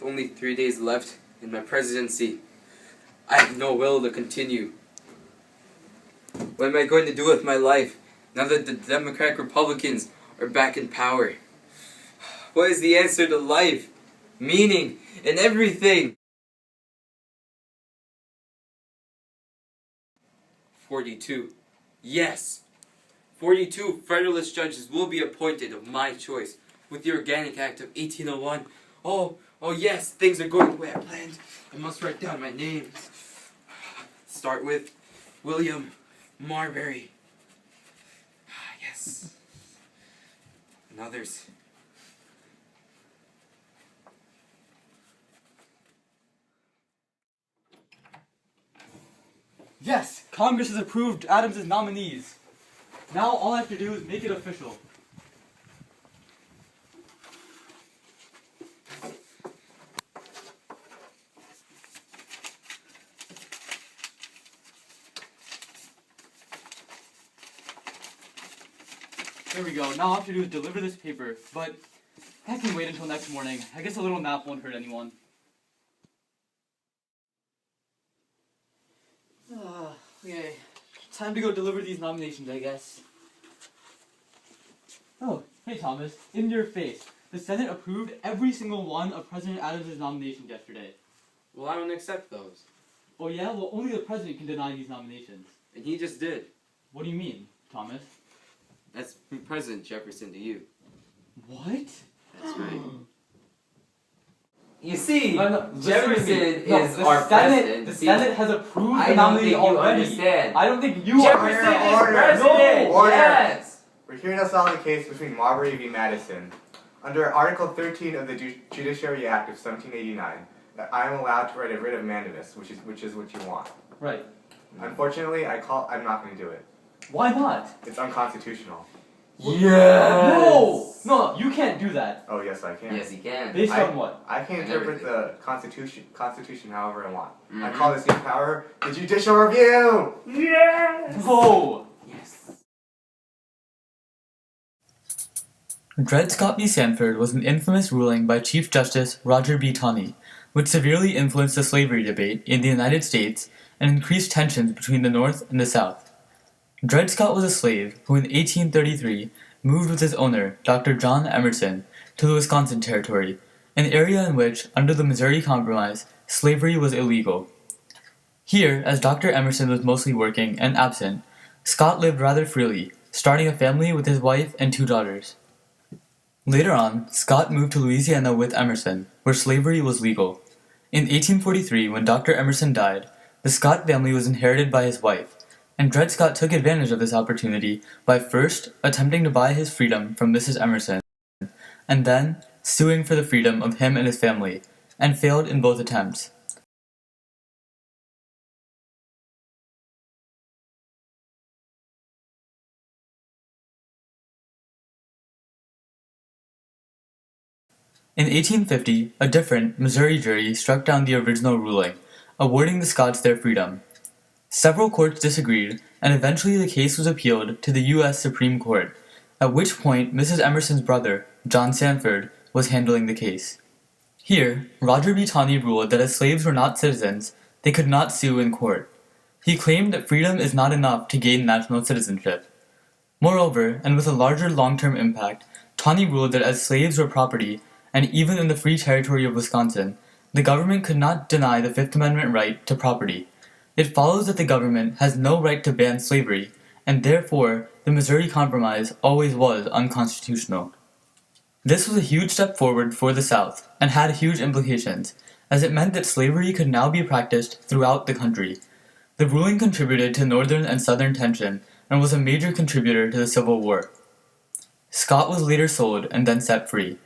With only 3 days left in my presidency, I have no will to continue. What am I going to do with my life now that the Democratic Republicans are back in power? What is the answer to life, meaning, and everything? 42. Yes! 42 Federalist judges will be appointed of my choice with the Organic Act of 1801. Oh yes, things are going the way I planned. I must write down my names. Start with William Marbury. Yes. And others. Yes, Congress has approved Adams' nominees. Now all I have to do is make it official. There we go. Now all I have to do is deliver this paper, but I can wait until next morning. I guess a little nap won't hurt anyone. Okay, time to go deliver these nominations, I guess. Oh, hey Thomas, in your face. The Senate approved every single one of President Adams' nominations yesterday. Well, I don't accept those. Oh yeah? Well, only the president can deny these nominations. And he just did. What do you mean, Thomas? That's from President Jefferson to you. What? That's right. You see, No, Jefferson is the our president. The Senate has approved I the don't nominee think you already. understand. I don't think you Jefferson is Order. president! Order. Yes! We're here to solve the case between Marbury V Madison. Under Article 13 of the Judiciary Act of 1789, that I am allowed to write a writ of mandamus, which is what you want. Right. Unfortunately, I'm not going to do it. Why not? It's unconstitutional. Yes! No, you can't do that. Oh, yes, I can. Yes, he can. Based on what? I can I interpret never the Constitution however I want. I Mhm. call this new power the Judicial Review! Yes! No! Yes. Dred Scott v. Sanford was an infamous ruling by Chief Justice Roger B. Taney, which severely influenced the slavery debate in the United States and increased tensions between the North and the South. Dred Scott was a slave who in 1833 moved with his owner, Dr. John Emerson, to the Wisconsin Territory, an area in which, under the Missouri Compromise, slavery was illegal. Here, as Dr. Emerson was mostly working and absent, Scott lived rather freely, starting a family with his wife and 2 daughters. Later on, Scott moved to Louisiana with Emerson, where slavery was legal. In 1843, when Dr. Emerson died, the Scott family was inherited by his wife, and Dred Scott took advantage of this opportunity by first attempting to buy his freedom from Mrs. Emerson, and then suing for the freedom of him and his family, and failed in both attempts. In 1850, a different Missouri jury struck down the original ruling, awarding the Scots their freedom. Several courts disagreed, and eventually the case was appealed to the U.S. Supreme Court, at which point Mrs. Emerson's brother, John Sanford, was handling the case. Here, Roger B. Taney ruled that as slaves were not citizens, they could not sue in court. He claimed that freedom is not enough to gain national citizenship. Moreover, and with a larger long-term impact, Taney ruled that as slaves were property, and even in the Free Territory of Wisconsin, the government could not deny the Fifth Amendment right to property. It follows that the government has no right to ban slavery, and therefore the Missouri Compromise always was unconstitutional. This was a huge step forward for the South, and had huge implications, as it meant that slavery could now be practiced throughout the country. The ruling contributed to Northern and Southern tension, and was a major contributor to the Civil War. Scott was later sold and then set free.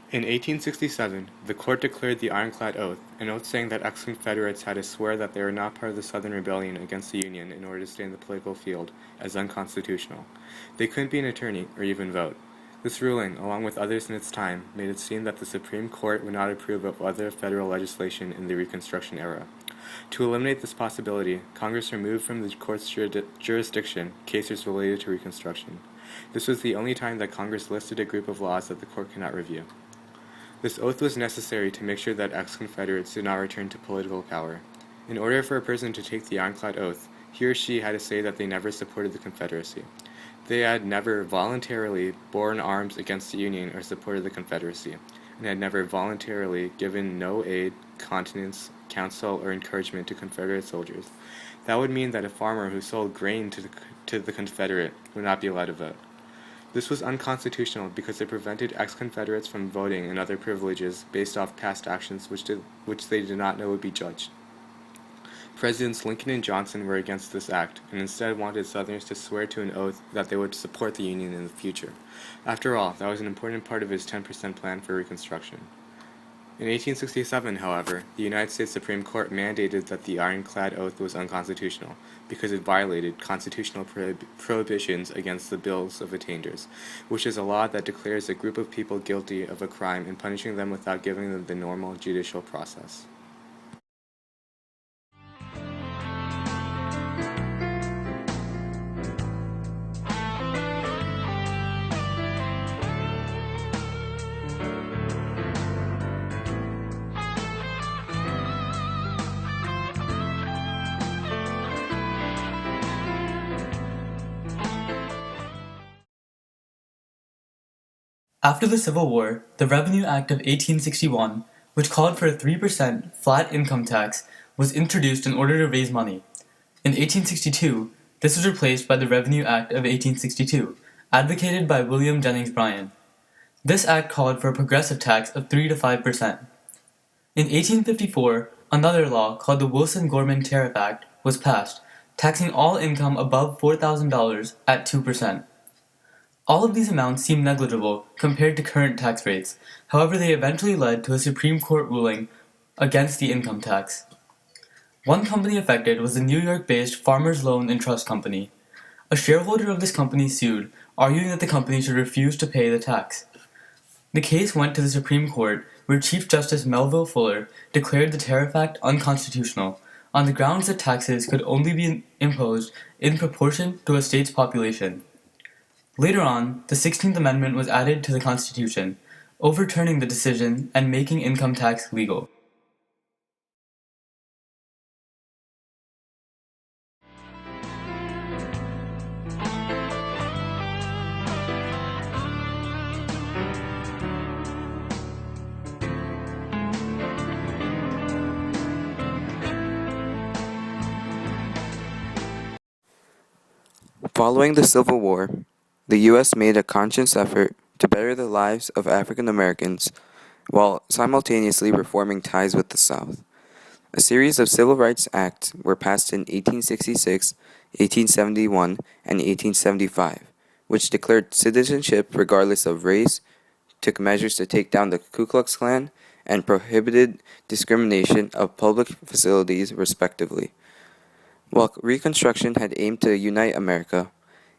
In 1867, the court declared the Ironclad Oath, an oath saying that ex-Confederates had to swear that they were not part of the Southern Rebellion against the Union in order to stay in the political field, as unconstitutional. They couldn't be an attorney or even vote. This ruling, along with others in its time, made it seem that the Supreme Court would not approve of other federal legislation in the Reconstruction era. To eliminate this possibility, Congress removed from the court's jurisdiction cases related to Reconstruction. This was the only time that Congress listed a group of laws that the court could not review. This oath was necessary to make sure that ex-Confederates did not return to political power. In order for a person to take the Ironclad Oath, he or she had to say that they never supported the Confederacy. They had never voluntarily borne arms against the Union or supported the Confederacy, and had never voluntarily given no aid, countenance, counsel, or encouragement to Confederate soldiers. That would mean that a farmer who sold grain to the Confederate would not be allowed to vote. This was unconstitutional because it prevented ex-Confederates from voting and other privileges based off past actions which they did not know would be judged. Presidents Lincoln and Johnson were against this act, and instead wanted Southerners to swear to an oath that they would support the Union in the future. After all, that was an important part of his 10% plan for Reconstruction. In 1867, however, the United States Supreme Court mandated that the Ironclad Oath was unconstitutional because it violated constitutional prohibitions against the Bills of Attainders, which is a law that declares a group of people guilty of a crime and punishing them without giving them the normal judicial process. After the Civil War, the Revenue Act of 1861, which called for a 3% flat income tax, was introduced in order to raise money. In 1862, this was replaced by the Revenue Act of 1862, advocated by William Jennings Bryan. This act called for a progressive tax of 3 to 5%. In 1854, another law called the Wilson-Gorman Tariff Act was passed, taxing all income above $4,000 at 2%. All of these amounts seem negligible compared to current tax rates, however they eventually led to a Supreme Court ruling against the income tax. One company affected was the New York-based Farmers Loan and Trust Company. A shareholder of this company sued, arguing that the company should refuse to pay the tax. The case went to the Supreme Court, where Chief Justice Melville Fuller declared the Tariff Act unconstitutional, on the grounds that taxes could only be imposed in proportion to a state's population. Later on, the 16th Amendment was added to the Constitution, overturning the decision and making income tax legal. Following the Civil War, the U.S. made a conscious effort to better the lives of African Americans while simultaneously reforming ties with the South. A series of civil rights acts were passed in 1866, 1871, and 1875, which declared citizenship regardless of race, took measures to take down the Ku Klux Klan, and prohibited discrimination of public facilities, respectively. While Reconstruction had aimed to unite America,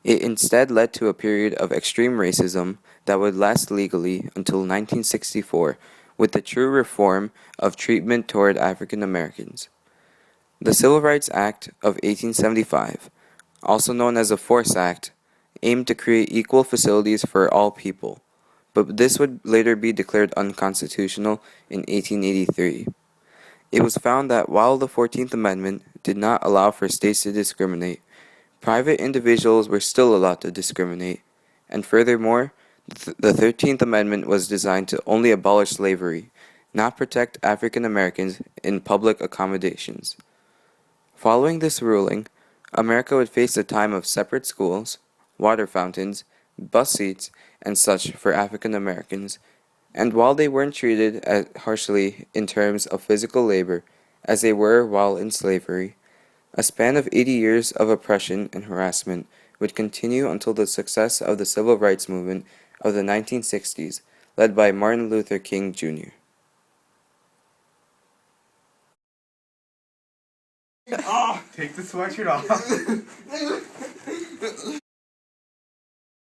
it instead led to a period of extreme racism that would last legally until 1964, with the true reform of treatment toward African Americans. The Civil Rights Act of 1875, also known as the Force Act, aimed to create equal facilities for all people, but this would later be declared unconstitutional in 1883. It was found that while the 14th Amendment did not allow for states to discriminate, private individuals were still allowed to discriminate, and furthermore, the 13th Amendment was designed to only abolish slavery, not protect African Americans in public accommodations. Following this ruling, America would face a time of separate schools, water fountains, bus seats, and such for African Americans, and while they weren't treated as harshly in terms of physical labor as they were while in slavery, a span of 80 years of oppression and harassment would continue until the success of the civil rights movement of the 1960s led by Martin Luther King Jr. Take the sweatshirt off.